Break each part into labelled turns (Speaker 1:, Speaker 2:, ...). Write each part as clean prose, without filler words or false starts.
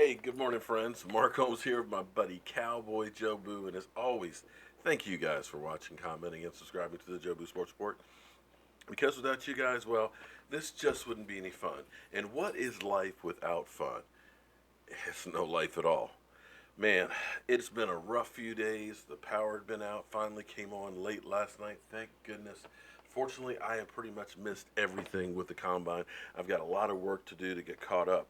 Speaker 1: Hey, good morning, friends. Mark Holmes here with my buddy Cowboy Joe Boo, and as always, thank you guys for watching, commenting, and subscribing to the Joe Boo Sports Report. Because without you guys, well, this just wouldn't be any fun. And what is life without fun? It's no life at all. Man, it's been a rough few days. The power had been out, finally came on late last night. Thank goodness. Fortunately, I have pretty much missed everything with the combine. I've got a lot of work to do to get caught up.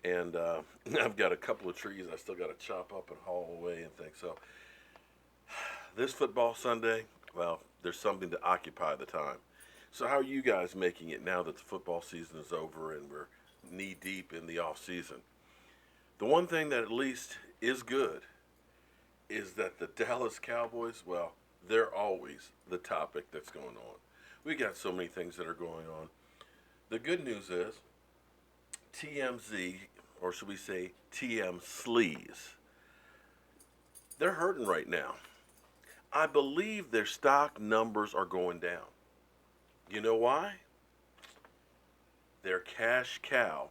Speaker 1: And I've got a couple of trees I still got to chop up and haul away and things. So, this football Sunday, well, there's something to occupy the time. So, how are you guys making it now that the football season is over and we're knee deep in the off season? The one thing that at least is good is that the Dallas Cowboys, well, they're always the topic that's going on. We got so many things that are going on. The good news is TMZ, or should we say TMSleaze, they're hurting right now. I believe their stock numbers are going down. You know why? Their cash cow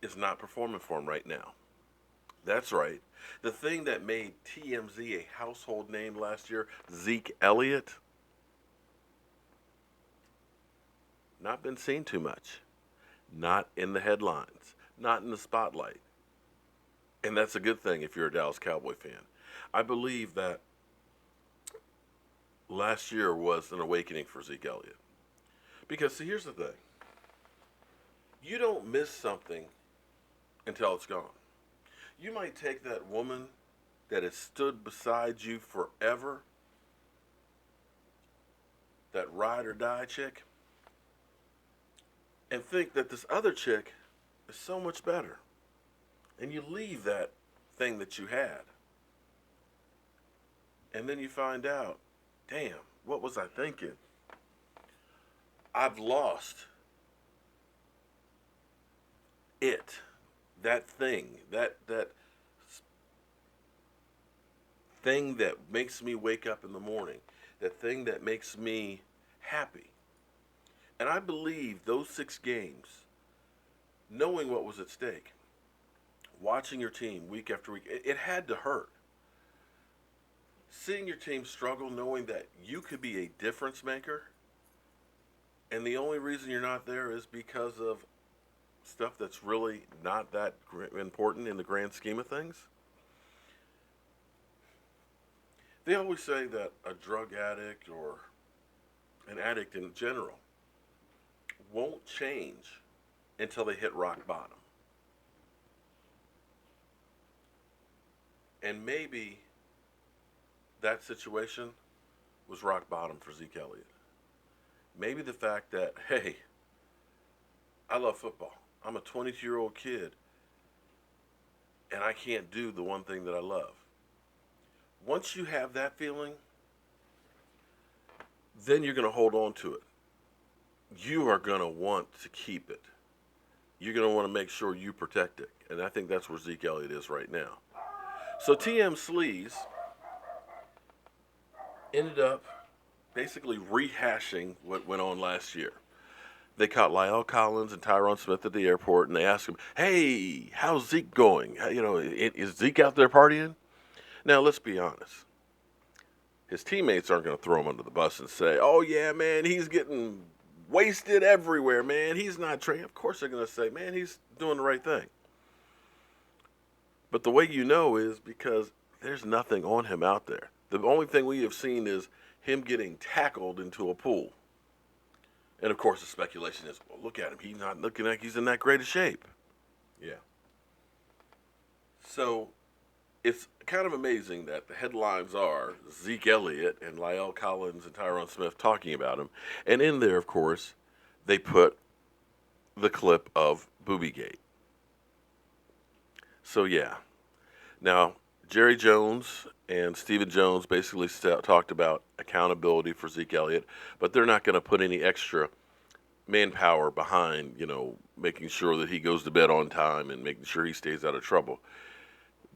Speaker 1: is not performing for them right now. That's right. The thing that made TMZ a household name last year, Zeke Elliott, not been seen too much. Not in the headlines, not in the spotlight. And that's a good thing if you're a Dallas Cowboy fan. I believe that last year was an awakening for Zeke Elliott. Because, see, here's the thing, you don't miss something until it's gone. You might take that woman that has stood beside you forever, that ride or die chick, and think that this other chick is so much better. And you leave that thing that you had. And then you find out, damn, what was I thinking? I've lost it. That thing. That thing that makes me wake up in the morning. That thing that makes me happy. And I believe those 6 games, knowing what was at stake, watching your team week after week, it had to hurt. Seeing your team struggle, knowing that you could be a difference maker, and the only reason you're not there is because of stuff that's really not that important in the grand scheme of things. They always say that a drug addict or an addict in general won't change until they hit rock bottom. And maybe that situation was rock bottom for Zeke Elliott. Maybe the fact that, hey, I love football. I'm a 22-year-old kid, and I can't do the one thing that I love. Once you have that feeling, then you're going to hold on to it. You are going to want to keep it. You're going to want to make sure you protect it. And I think that's where Zeke Elliott is right now. So TMSleaze ended up basically rehashing what went on last year. They caught Lyle Collins and Tyron Smith at the airport, and they asked him, hey, how's Zeke going? Is Zeke out there partying? Now, let's be honest. His teammates aren't going to throw him under the bus and say, oh, yeah, man, he's getting wasted everywhere, man. He's not training. Of course they're going to say, man, he's doing the right thing. But the way you know is because there's nothing on him out there. The only thing we have seen is him getting tackled into a pool. And, of course, the speculation is, well, look at him. He's not looking like he's in that great a shape. Yeah. So it's kind of amazing that the headlines are Zeke Elliott and Lyle Collins and Tyron Smith talking about him. And in there, of course, they put the clip of Boobygate. So, yeah. Now, Jerry Jones and Stephen Jones basically talked about accountability for Zeke Elliott, but they're not going to put any extra manpower behind, making sure that he goes to bed on time and making sure he stays out of trouble.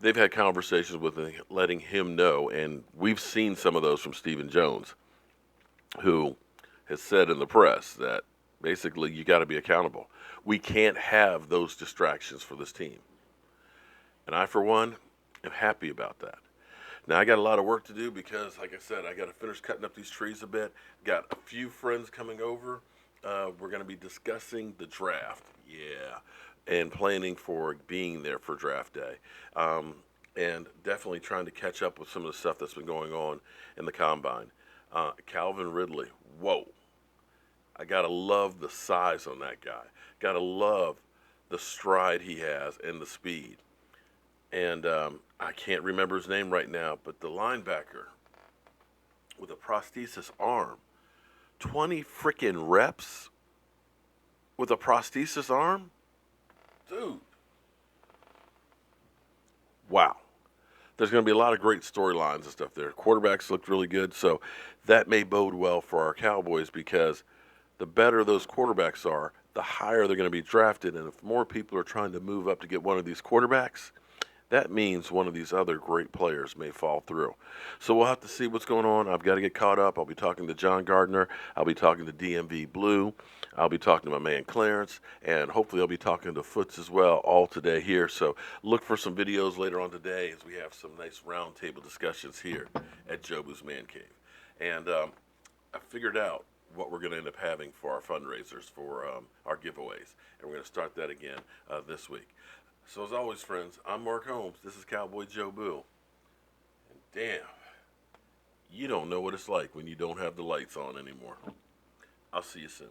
Speaker 1: They've had conversations with him, letting him know, and we've seen some of those from Stephen Jones, who has said in the press that basically you got to be accountable. We can't have those distractions for this team. And I, for one, am happy about that. Now, I got a lot of work to do because, like I said, I got to finish cutting up these trees a bit. Got a few friends coming over. We're going to be discussing the draft. Yeah. And planning for being there for draft day. And definitely trying to catch up with some of the stuff that's been going on in the combine. Calvin Ridley. Whoa. I got to love the size on that guy. Got to love the stride he has and the speed. And I can't remember his name right now, but the linebacker with a prosthesis arm, 20 freaking reps with a prosthesis arm? Dude. Wow. There's going to be a lot of great storylines and stuff there. Quarterbacks looked really good, so that may bode well for our Cowboys because the better those quarterbacks are, the higher they're going to be drafted. And if more people are trying to move up to get one of these quarterbacks, that means one of these other great players may fall through. So we'll have to see what's going on. I've got to get caught up. I'll be talking to John Gardner. I'll be talking to DMV Blue. I'll be talking to my man Clarence. And hopefully I'll be talking to Foots as well all today here. So look for some videos later on today as we have some nice roundtable discussions here at Jobu's Man Cave. And I figured out what we're going to end up having for our fundraisers for our giveaways. And we're going to start that again this week. So as always, friends, I'm Mark Holmes. This is Cowboy Jobu. And damn, you don't know what it's like when you don't have the lights on anymore. I'll see you soon.